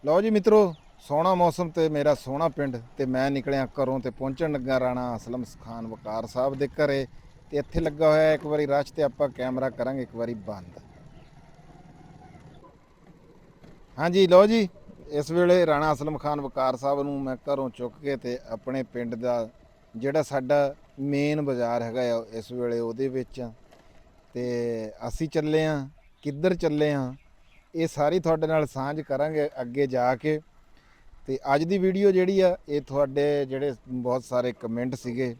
ਲਓ ਜੀ ਮਿੱਤਰੋ, ਸੋਹਣਾ ਮੌਸਮ ਤੇ ਮੇਰਾ ਸੋਹਣਾ ਪਿੰਡ ਤੇ ਮੈਂ ਨਿਕਲਿਆ ਘਰੋਂ ਤੇ ਪਹੁੰਚਣ ਲੱਗਾ ਰਾਣਾ ਅਸਲਮ ਖਾਨ ਵਕਾਰ ਸਾਹਿਬ ਦੇ ਘਰੇ। ਤੇ ਇੱਥੇ ਲੱਗਾ ਹੋਇਆ ਇੱਕ ਵਾਰੀ ਰਸ਼ ਤੇ ਆਪਾਂ ਕੈਮਰਾ ਕਰਾਂਗੇ ਇੱਕ ਵਾਰੀ ਬੰਦ। ਹਾਂਜੀ ਲਓ ਜੀ, ਇਸ ਵੇਲੇ ਰਾਣਾ ਅਸਲਮ ਖਾਨ ਵਕਾਰ ਸਾਹਿਬ ਨੂੰ ਮੈਂ ਘਰੋਂ ਚੁੱਕ ਕੇ ਤੇ ਆਪਣੇ ਪਿੰਡ ਦਾ ਜਿਹੜਾ ਸਾਡਾ ਮੇਨ ਬਾਜ਼ਾਰ ਹੈਗਾ ਆ ਇਸ ਵੇਲੇ ਉਹਦੇ ਵਿੱਚ ਤੇ ਅਸੀਂ ਚੱਲੇ ਆਂ। ਕਿੱਧਰ ਚੱਲੇ ਆਂ ਇਹ ਸਾਰੀ ਤੁਹਾਡੇ ਨਾਲ ਸਾਂਝ ਕਰਾਂਗੇ ਅੱਗੇ ਜਾ ਕੇ। ਤੇ ਅੱਜ ਦੀ ਵੀਡੀਓ ਜਿਹੜੀ ਆ ਇਹ ਤੁਹਾਡੇ ਜਿਹੜੇ ਬਹੁਤ ਸਾਰੇ ਕਮੈਂਟ ਸੀਗੇ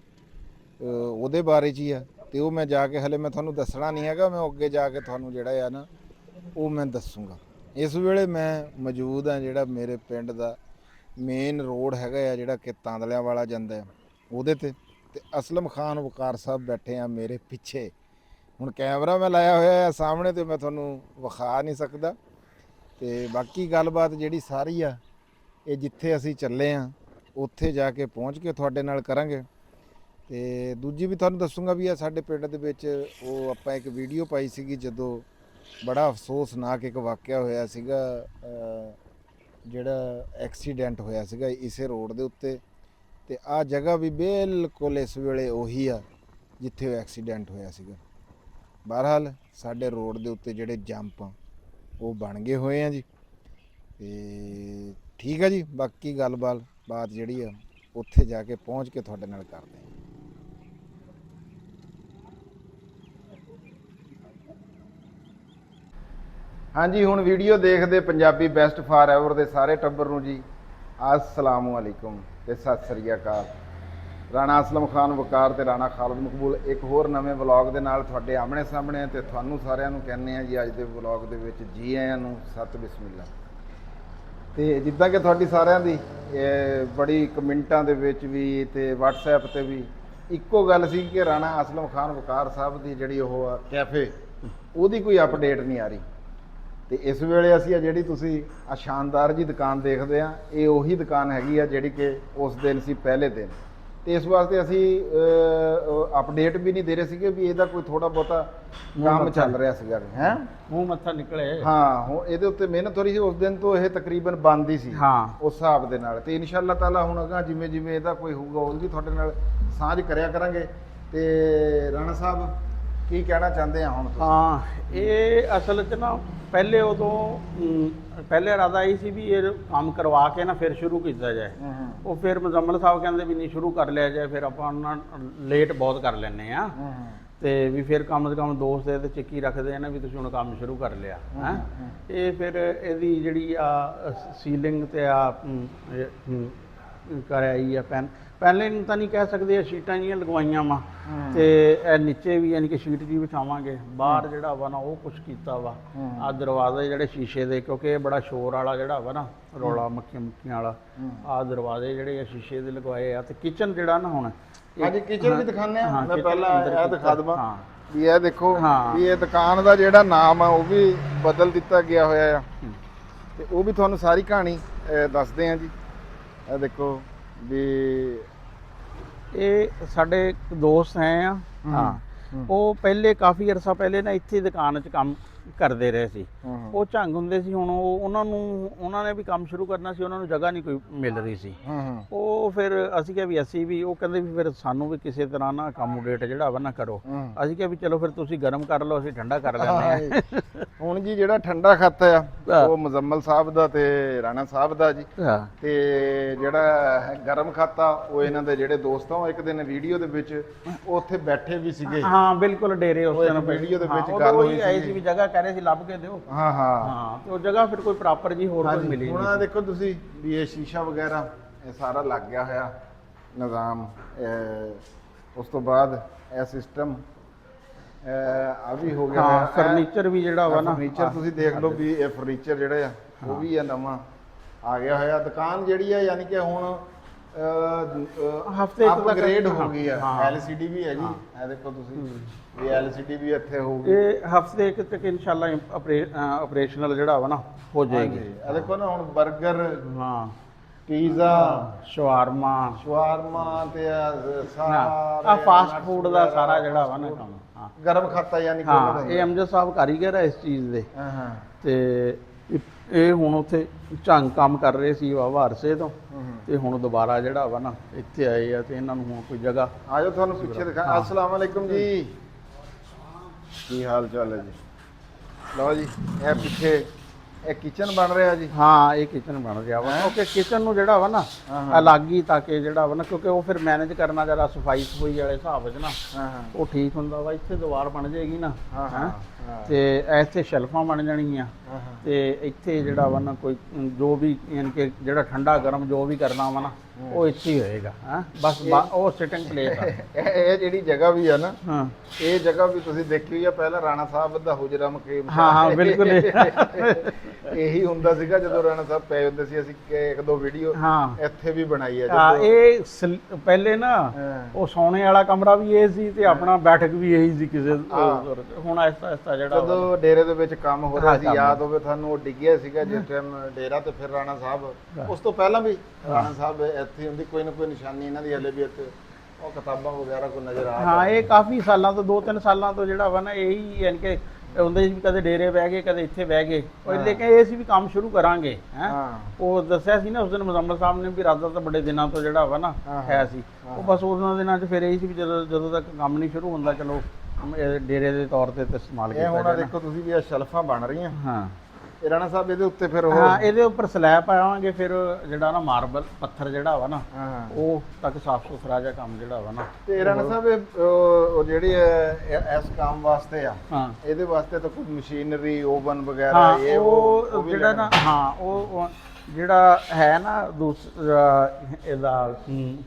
ਉਹਦੇ ਬਾਰੇ 'ਚ ਹੀ ਆ। ਤੇ ਉਹ ਮੈਂ ਜਾ ਕੇ ਹਲੇ ਮੈਂ ਤੁਹਾਨੂੰ ਦੱਸਣਾ ਨਹੀਂ ਹੈਗਾ, ਮੈਂ ਅੱਗੇ ਜਾ ਕੇ ਤੁਹਾਨੂੰ ਜਿਹੜਾ ਆ ਨਾ ਉਹ ਮੈਂ ਦੱਸੂਗਾ। ਇਸ ਵੇਲੇ ਮੈਂ ਮੌਜੂਦ ਆ ਜਿਹੜਾ ਮੇਰੇ ਪਿੰਡ ਦਾ ਮੇਨ ਰੋਡ ਹੈਗਾ ਆ ਜਿਹੜਾ ਕਿ ਤਾਂਦਲਿਆਂ ਵਾਲਾ ਜਾਂਦਾ ਉਹਦੇ ਤੇ ਅਸਲਮ ਖਾਨ ਵਕਾਰ ਸਾਹਿਬ ਬੈਠੇ ਆ ਮੇਰੇ ਪਿੱਛੇ। ਹੁਣ ਕੈਮਰਾ ਮੈਂ ਲਾਇਆ ਹੋਇਆ ਆ ਸਾਹਮਣੇ ਤੇ ਮੈਂ ਤੁਹਾਨੂੰ ਵਿਖਾ ਨਹੀਂ ਸਕਦਾ। ਤੇ ਬਾਕੀ ਗੱਲਬਾਤ ਜਿਹੜੀ ਸਾਰੀ ਆ ਇਹ ਜਿੱਥੇ ਅਸੀਂ ਚੱਲੇ ਆਂ ਉੱਥੇ ਜਾ ਕੇ ਪਹੁੰਚ ਕੇ ਤੁਹਾਡੇ ਨਾਲ ਕਰਾਂਗੇ। ਤੇ ਦੂਜੀ ਵੀ ਤੁਹਾਨੂੰ ਦੱਸੂਗਾ ਵੀ ਆ ਸਾਡੇ ਪਿੰਡ ਦੇ ਵਿੱਚ ਉਹ ਆਪਾਂ ਇੱਕ ਵੀਡੀਓ ਪਾਈ ਸੀਗੀ ਜਦੋਂ ਬੜਾ ਅਫਸੋਸਨਾਕ ਇੱਕ ਵਾਕਿਆ ਹੋਇਆ ਸੀਗਾ, ਜਿਹੜਾ ਐਕਸੀਡੈਂਟ ਹੋਇਆ ਸੀਗਾ ਇਸੇ ਰੋਡ ਦੇ ਉੱਤੇ। ਤੇ ਆਹ ਜਗ੍ਹਾ ਵੀ ਬਿਲਕੁਲ ਇਸ ਵੇਲੇ ਉਹੀ ਆ ਜਿੱਥੇ ਉਹ ਐਕਸੀਡੈਂਟ ਹੋਇਆ ਸੀਗਾ। ਬਹਰਹਾਲ ਸਾਡੇ ਰੋਡ ਦੇ ਉੱਤੇ ਜਿਹੜੇ ਜੰਪ ਆ ਉਹ ਬਣ ਗਏ ਹੋਏ ਆ ਜੀ। ਤੇ ਠੀਕ ਆ ਜੀ, ਬਾਕੀ ਬਾਤ ਜਿਹੜੀ ਆ ਉੱਥੇ ਜਾ ਕੇ ਪਹੁੰਚ ਕੇ ਤੁਹਾਡੇ ਨਾਲ ਕਰਦੇ ਹਾਂ। ਹਾਂਜੀ, ਹੁਣ ਵੀਡੀਓ ਦੇਖਦੇ ਪੰਜਾਬੀ ਬੈਸਟ ਫਾਰ ਐਵਰ ਦੇ ਸਾਰੇ ਟੱਬਰ ਨੂੰ ਜੀ ਅਸਲਾਮੁ ਅਲੈਕੁਮ ਤੇ ਸਤਿ ਸ੍ਰੀ ਅਕਾਲ। ਰਾਣਾ ਅਸਲਮ ਖਾਨ ਵਕਾਰ ਤੇ ਰਾਣਾ ਖਾਲਦ ਮਕਬੂਲ ਇੱਕ ਹੋਰ ਨਵੇਂ ਵਲੌਗ ਦੇ ਨਾਲ ਤੁਹਾਡੇ ਆਮਣੇ ਸਾਹਮਣੇ ਤੇ ਤੁਹਾਨੂੰ ਸਾਰਿਆਂ ਨੂੰ ਕਹਿੰਦੇ ਆ ਜੀ ਅੱਜ ਦੇ ਵਲੌਗ ਦੇ ਵਿੱਚ ਜੀ ਆਇਆਂ ਨੂੰ, ਸਤ ਬਿਸਮਿਲ੍ਲਾ। ਤੇ ਜਿੱਦਾਂ ਕਿ ਤੁਹਾਡੀ ਸਾਰਿਆਂ ਦੀ ਬੜੀ ਕਮੈਂਟਾਂ ਦੇ ਵਿੱਚ ਵੀ ਤੇ WhatsApp ਤੇ ਵੀ ਇੱਕੋ ਗੱਲ ਸੀ ਕਿ ਰਾਣਾ ਅਸਲਮ ਖਾਨ ਵਕਾਰ ਸਾਹਿਬ ਦੀ ਜਿਹੜੀ ਉਹ ਆ ਕੈਫੇ ਉਹਦੀ ਕੋਈ ਅਪਡੇਟ ਨਹੀਂ ਆ ਰਹੀ। ਤੇ ਇਸ ਵੇਲੇ ਅਸੀਂ ਆ ਜਿਹੜੀ ਤੁਸੀਂ ਆ ਸ਼ਾਨਦਾਰ ਜੀ ਦੁਕਾਨ ਦੇਖਦੇ ਆ ਇਹ ਉਹੀ ਦੁਕਾਨ ਹੈਗੀ ਆ ਜਿਹੜੀ ਕਿ ਉਸ ਦਿਨ ਸੀ ਪਹਿਲੇ ਦਿਨ। ਤੇ ਇਸ ਵਾਸਤੇ ਅਸੀਂ ਅਪਡੇਟ ਵੀ ਨਹੀਂ ਦੇ ਰਹੇ ਸੀਗੇ ਵੀ ਇਹਦਾ ਕੋਈ ਥੋੜਾ ਬਹੁਤਾ ਕੰਮ ਚੱਲ ਰਿਹਾ ਸੀਗਾ ਹੈ ਮੂੰਹ ਮੱਥਾ ਨਿਕਲੇ। ਹਾਂ, ਹੁਣ ਇਹਦੇ ਉੱਤੇ ਮਿਹਨਤ ਹੋ ਰਹੀ ਸੀ। ਉਸ ਦਿਨ ਤੋਂ ਇਹ ਤਕਰੀਬਨ ਬੰਦ ਹੀ ਸੀ ਉਸ ਹਿਸਾਬ ਦੇ ਨਾਲ। ਤੇ ਇਨਸ਼ਾ ਅੱਲਾਹ ਤਾਲਾ ਹੁਣ ਅਗਾਂਹ ਜਿਵੇਂ ਜਿਵੇਂ ਇਹਦਾ ਕੋਈ ਹੋਊਗਾ ਉਹ ਵੀ ਤੁਹਾਡੇ ਨਾਲ ਸਾਂਝ ਕਰਿਆ ਕਰਾਂਗੇ। ਤੇ ਰਾਣਾ ਸਾਹਿਬ ਕੀ ਕਹਿਣਾ ਚਾਹੁੰਦੇ ਆ ਹੁਣ ਤੁਸੀਂ? ਹਾਂ, ਇਹ ਅਸਲ 'ਚ ਨਾ ਪਹਿਲੇ ਪਹਿਲੇ ਇਰਾਦਾ ਇਹ ਸੀ ਵੀ ਇਹ ਕੰਮ ਕਰਵਾ ਕੇ ਨਾ ਫਿਰ ਸ਼ੁਰੂ ਕੀਤਾ ਜਾਏ। ਉਹ ਫਿਰ ਮੁਜ਼ੰਮਲ ਸਾਹਿਬ ਕਹਿੰਦੇ ਵੀ ਨਹੀਂ ਸ਼ੁਰੂ ਕਰ ਲਿਆ ਜਾਏ, ਫਿਰ ਆਪਾਂ ਉਹਨਾਂ ਲੇਟ ਬਹੁਤ ਕਰ ਲੈਂਦੇ ਆ ਤੇ ਵੀ ਫਿਰ ਕਮ ਸੇ ਕਮ ਦੋਸਤ ਇਹਦੇ ਚਿੱਕੀ ਰੱਖਦੇ ਆ ਨਾ ਵੀ ਤੁਸੀਂ ਹੁਣ ਕੰਮ ਸ਼ੁਰੂ ਕਰ ਲਿਆ ਹੈ। ਇਹ ਫਿਰ ਇਹਦੀ ਜਿਹੜੀ ਆ ਸੀਲਿੰਗ ਤੇ ਆ ਕਰਾਈ ਆ ਪੈਨਲਿੰਗ ਤਾਂ ਨਹੀਂ ਕਹਿ ਸਕਦੇ, ਸ਼ੀਟਾਂ ਜਿਹੀਆਂ ਲਗਵਾਈਆਂ ਵਾ ਤੇ ਇਹ ਨੀਚੇ ਵੀ ਯਾਨੀ ਕਿ ਸ਼ੀਟ ਜੀ ਵਿਛਾਵਾਂਗੇ। ਬਾਹਰ ਜਿਹੜਾ ਵਾ ਨਾ ਉਹ ਕੁਛ ਕੀਤਾ ਵਾ। ਆ ਦਰਵਾਜ਼ੇ ਜਿਹੜੇ ਸ਼ੀਸ਼ੇ ਦੇ, ਕਿਉਂਕਿ ਇਹ ਬੜਾ ਸ਼ੋਰ ਵਾਲਾ ਜਿਹੜਾ ਵਾ ਨਾ ਰੌਲਾ ਮੱਖੀਆਂ ਵਾਲਾ, ਆ ਦਰਵਾਜ਼ੇ ਜਿਹੜੇ ਆ ਸ਼ੀਸ਼ੇ ਦੇ ਲਗਵਾਏ ਆ। ਤੇ ਕਿਚਨ ਜਿਹੜਾ ਨਾ ਹੁਣ ਹਾਂਜੀ ਕਿਚਨ ਵੀ ਦਿਖਾਉਂਦੇ ਆ। ਮੈਂ ਪਹਿਲਾਂ ਇਹ ਦਿਖਾ ਦਵਾਂ ਵੀ ਇਹ ਦੇਖੋ ਵੀ ਇਹ ਦੁਕਾਨ ਦਾ ਜਿਹੜਾ ਨਾਮ ਆ ਉਹ ਵੀ ਬਦਲ ਦਿੱਤਾ ਗਿਆ ਹੋਇਆ ਆ। ਤੇ ਉਹ ਵੀ ਤੁਹਾਨੂੰ ਸਾਰੀ ਕਹਾਣੀ ਦੱਸਦੇ ਆ ਜੀ। ਇਹ ਦੇਖੋ ਵੀ ਇਹ ਸਾਡੇ ਇੱਕ ਦੋਸਤ ਹੈ ਆ ਹਾਂ, ਉਹ ਪਹਿਲੇ ਕਾਫੀ ਅਰਸਾ ਪਹਿਲੇ ਨਾ ਇੱਥੇ ਦੁਕਾਨ 'ਚ ਕੰਮ ਕਰਦੇ ਰਹੇ ਸੀ। ਉਹ ਝੰਗ ਹੁੰਦੇ ਸੀ। ਹੁਣ ਉਹਨਾਂ ਨੇ ਵੀ ਕੰਮ ਸ਼ੁਰੂ ਕਰਨਾ ਸੀ, ਉਹਨਾਂ ਨੂੰ ਜਗ੍ਹਾ ਨਹੀਂ ਕੋਈ ਮਿਲ ਰਹੀ ਸੀ। ਉਹ ਫਿਰ ਅਸੀਂ ਕਿਹਾ ਵੀ ਅਸੀਂ ਵੀ, ਉਹ ਕਹਿੰਦੇ ਵੀ ਫਿਰ ਸਾਨੂੰ ਵੀ ਕਿਸੇ ਤਰ੍ਹਾਂ ਨਾ ਅਕਾਮੋਡੇਟ ਜਿਹੜਾ ਵਾ ਨਾ ਕਰੋ। ਅਸੀਂ ਕਿਹਾ ਵੀ ਚਲੋ ਫਿਰ ਤੁਸੀਂ ਗਰਮ ਕਰ ਲਓ, ਅਸੀਂ ਠੰਡਾ ਕਰ ਲੈਂਦੇ ਆ। ਹੁਣ ਜੀ ਜਿਹੜਾ ਠੰਡਾ ਖਾਤਾ ਆ ਉਹ ਮੁਜ਼ੰਮਲ ਸਾਹਿਬ ਦਾ ਤੇ ਰਾਣਾ ਸਾਹਿਬ ਦਾ ਜੀ। ਤੇ ਜਿਹੜਾ ਗਰਮ ਖਾਤਾ ਉਹ ਇਹਨਾਂ ਦੇ ਜਿਹੜੇ ਦੋਸਤ ਆ ਉਹ ਇੱਕ ਦਿਨ ਵੀਡੀਓ ਦੇ ਵਿੱਚ ਉੱਥੇ ਬੈਠੇ ਵੀ ਸੀਗੇ। ਹਾਂ ਬਿਲਕੁਲ, ਡੇਰੇ ਉਸ ਦਿਨ ਵੀਡੀਓ ਦੇ ਵਿੱਚ ਗੱਲ ਹੋਈ ਸੀ ਵੀ ਜਗ੍ਹਾ ਕਹਿ ਰਹੇ ਸੀ ਲੱਭ ਕੇ ਦਿਓ। ਹਾਂ ਤੇ ਉਹ ਜਗ੍ਹਾ ਫਿਰ ਕੋਈ ਪ੍ਰੋਪਰ ਜੀ ਹੋਰ ਕੋਈ ਮਿਲੀ ਨਹੀਂ। ਹੁਣ ਦੇਖੋ ਤੁਸੀਂ ਵੀ ਇਹ ਸ਼ੀਸ਼ਾ ਵਗੈਰਾ ਇਹ ਸਾਰਾ ਲੱਗ ਗਿਆ ਹੋਇਆ ਨਿਜ਼ਾਮ। ਉਸ ਤੋਂ ਬਾਅਦ ਇਹ ਸਿਸਟਮ ਆ ਵੀ ਹੋ ਗਿਆ। ਫਰਨੀਚਰ ਵੀ ਜਿਹੜਾ ਵਾ ਨਾ, ਫਰਨੀਚਰ ਤੁਸੀਂ ਦੇਖ ਲਓ ਵੀ ਇਹ ਫਰਨੀਚਰ ਜਿਹੜਾ ਆ ਉਹ ਵੀ ਆ ਨਵਾਂ ਆ ਗਿਆ ਹੋਇਆ। ਦੁਕਾਨ ਜਿਹੜੀ ਆ ਯਾਨੀ ਕਿ ਹੁਣ ਹਫਤੇ ਅਪਗ੍ਰੇਡ ਹੋ ਗਈ ਆ। LCD ਵੀ ਹੈ ਜੀ, ਇਹ ਦੇਖੋ ਤੁਸੀਂ ਵੀ LCD ਵੀ ਇੱਥੇ ਹੋਊਗੀ। ਇਹ ਹਫਤੇ ਤੱਕ ਇਨਸ਼ਾਅੱਲਾ ਆਪਰੇਸ਼ਨਲ ਜਿਹੜਾ ਵਾ ਨਾ ਹੋ ਜਾਏਗੀ। ਇਹ ਦੇਖੋ ਨਾ ਹੁਣ 버ਗਰ, ਹਾਂ ਪੀਜ਼ਾ, ਸ਼ਵਾਰਮਾ ਤੇ ਸਾਰਾ ਫਾਸਟ ਫੂਡ ਦਾ ਸਾਰਾ ਜਿਹੜਾ ਵਾ ਨਾ ਕੰਮ ਗਰਮ ਖਾਤਾ ਯਾਨੀ ਕਿ ਇਹ ਅਮਜਦ ਸਾਹਿਬ ਕਾਰੀਗਰ ਹੈ ਇਸ ਚੀਜ਼ ਦੇ। ਤੇ ਇਹ ਹੁਣ ਉੱਥੇ ਝੰਗ ਕੰਮ ਕਰ ਰਹੇ ਸੀ ਬਾਬਾ ਹਰਸੇ ਤੋਂ, ਤੇ ਹੁਣ ਦੁਬਾਰਾ ਜਿਹੜਾ ਵਾ ਨਾ ਇੱਥੇ ਆਏ ਆ, ਤੇ ਇਹਨਾਂ ਨੂੰ ਹੁਣ ਕੋਈ ਜਗ੍ਹਾ। ਆਜੋ ਤੁਹਾਨੂੰ ਪਿੱਛੇ ਦਿਖਾ। ਅਸਲਾਮ ਵਾਲੇਕੁਮ ਜੀ, ਕੀ ਹਾਲ ਚਾਲ ਹੈ ਜੀ। ਲਓ ਜੀ, ਇਹ ਪਿੱਛੇ ਇਹ ਕਿਚਨ ਬਣ ਰਿਹਾ ਜੀ। ਹਾਂ, ਇਹ ਕਿਚਨ ਬਣ ਰਿਹਾ ਵਾ, ਕਿਉਂਕਿ ਕਿਚਨ ਨੂੰ ਜਿਹੜਾ ਵਾ ਨਾ ਅਲੱਗ ਹੀ, ਤਾਂ ਕਿ ਜਿਹੜਾ ਵਾ ਨਾ, ਕਿਉਂਕਿ ਉਹ ਫਿਰ ਮੈਨੇਜ ਕਰਨਾ ਜਰਾ ਸਫਾਈ ਸਫੂਈ ਵਾਲੇ ਹਿਸਾਬ ਵਿੱਚ ਨਾ ਉਹ ਠੀਕ ਹੁੰਦਾ ਵਾ। ਇੱਥੇ ਦੀਵਾਰ ਬਣ ਜਾਏਗੀ ਨਾ, ਤੇ ਇੱਥੇ ਸ਼ੈਲਫਾਂ ਬਣ ਜਾਣਗੀਆਂ, ਤੇ ਇੱਥੇ ਜਿਹੜਾ ਵਾ ਨਾ ਕੋਈ ਜੋ ਵੀ ਯਾਨੀ ਕਿ ਜਿਹੜਾ ਠੰਡਾ ਗਰਮ ਜੋ ਵੀ ਕਰਨਾ ਵਾ ਨਾ ਉਹ ਇੱਥੇ ਹੀ ਹੋਏਗਾ। ਬਸ ਉਹ ਸਿਟਿੰਗ ਪਲੇਸ ਆ। ਇਹ ਜਿਹੜੀ ਜਗ੍ਹਾ ਵੀ ਆ ਨਾ, ਹਾਂ, ਇਹ ਜਗ੍ਹਾ ਵੀ ਤੁਸੀਂ ਦੇਖੀ ਹੋਈ ਆ, ਪਹਿਲਾਂ ਰਾਣਾ ਸਾਹਿਬ ਦਾ ਹੁਜਰਾ ਮਕੀਮ। ਹਾਂ ਬਿਲਕੁਲ ਇਹੀ ਹੁੰਦਾ ਸੀਗਾ ਜਦੋਂ ਰਾਣਾ ਸਾਹਿਬ ਪਏ ਹੁੰਦੇ ਸੀ। ਅਸੀਂ ਇੱਕ ਦੋ ਵੀਡੀਓ ਇੱਥੇ ਵੀ ਬਣਾਈ ਆ। ਹਾਂ, ਇਹ ਪਹਿਲੇ ਨਾ ਉਹ ਸੌਣੇ ਵਾਲਾ ਕਮਰਾ ਵੀ ਇਹ ਸੀ, ਤੇ ਆਪਣਾ ਬੈਠਕ ਵੀ ਇਹੀ ਸੀ ਕਿਸੇ। ਹੁਣ ਆਹਿਸਤਾ ਆਹਿਸਤਾ ਜਿਹੜਾ ਜਦੋਂ ਡੇਰੇ ਦੇ ਵਿੱਚ ਕੰਮ ਹੋ ਰਿਹਾ ਸੀ, ਯਾਦ ਹੋਵੇ ਤੁਹਾਨੂੰ, ਉਹ ਡਿੱਗਿਆ ਸੀਗਾ ਜਿਸ ਟਾਈਮ ਡੇਰਾ, ਤੇ ਫਿਰ ਰਾਣਾ ਸਾਹਿਬ ਉਸ ਤੋਂ ਪਹਿਲਾਂ ਵੀ ਰਾਣਾ ਸਾਹਿਬ ਇੱਥੇ ਹੁੰਦੀ, ਕੋਈ ਨਾ ਕੋਈ ਨਿਸ਼ਾਨੀ ਇਹਨਾਂ ਦੀ ਹਲੇ ਵੀ ਇੱਥੇ ਉਹ ਕਿਤਾਬਾਂ ਵਗੈਰਾ ਕੋ ਨਜ਼ਰ ਆ। ਹਾਂ, ਇਹ ਕਾਫੀ ਸਾਲਾਂ ਤੋਂ 2-3 ਸਾਲਾਂ ਤੋਂ ਜਿਹੜਾ ਵਾ ਨਾ ਇਹੀ ਯਾਨੀ ਕਿ ਹੁੰਦੇ ਸੀ, ਕਦੇ ਡੇਰੇ ਬਹਿ ਗਏ, ਕਦੇ ਇੱਥੇ ਬਹਿ ਗਏ। ਉਹ ਲੇਕਿਨ ਇਹ ਸੀ ਵੀ ਕੰਮ ਸ਼ੁਰੂ ਕਰਾਂਗੇ। ਉਹ ਦੱਸਿਆ ਸੀ ਨਾ ਉਸ ਦਿਨ ਮੁਜ਼ੰਮਲ ਸਾਹਿਬ ਨੇ ਵੀ ਇਰਾਦਾ ਤਾਂ ਬੜੇ ਦਿਨਾਂ ਤੋਂ ਜਿਹੜਾ ਵਾ ਨਾ ਹੈ ਸੀ। ਉਹ ਬਸ ਉਹਨਾਂ ਦਿਨਾਂ 'ਚ ਫਿਰ ਇਹੀ ਸੀ ਵੀ ਜਦੋਂ ਤੱਕ ਕੰਮ ਨਹੀਂ ਸ਼ੁਰੂ ਹੁੰਦਾ, ਚਲੋ ਡੇਰੇ ਦੇ ਤੌਰ ਤੇ ਇਸਤੇਮਾਲ ਕੀਤਾ ਜਾਏ। ਹੁਣ ਦੇਖੋ ਤੁਸੀਂ ਵੀ ਇਹ ਸ਼ੈਲਫਾਂ ਬਣ ਰਹੀਆਂ। ਹਾਂ, ਇਹ ਰਾਣਾ ਸਾਹਿਬ ਇਹਦੇ ਉੱਤੇ ਫਿਰ ਹਾਂ, ਇਹਦੇ ਉੱਪਰ ਸਲੈਬ ਪਾਵਾਂਗੇ, ਫਿਰ ਜਿਹੜਾ ਨਾ ਮਾਰਬਲ ਪੱਥਰ ਜਿਹੜਾ ਵਾ ਨਾ ਉਹ ਤੱਕ ਸਾਫ਼ ਸੁਥਰਾ ਜਿਹਾ ਕੰਮ ਜਿਹੜਾ ਵਾ ਨਾ। ਤੇ ਰਾਣਾ ਸਾਹਿਬ ਉਹ ਜਿਹੜੀ ਇਸ ਕੰਮ ਵਾਸਤੇ ਆ, ਹਾਂ, ਇਹਦੇ ਵਾਸਤੇ ਤਾਂ ਕੋਈ ਮਸ਼ੀਨਰੀ, ਓਵਨ ਵਗੈਰਾ ਇਹ ਉਹ ਜਿਹੜਾ ਨਾ, ਹਾਂ, ਉਹ ਜਿਹੜਾ ਹੈ ਨਾ ਦੂਸਰਾ ਇਹਦਾ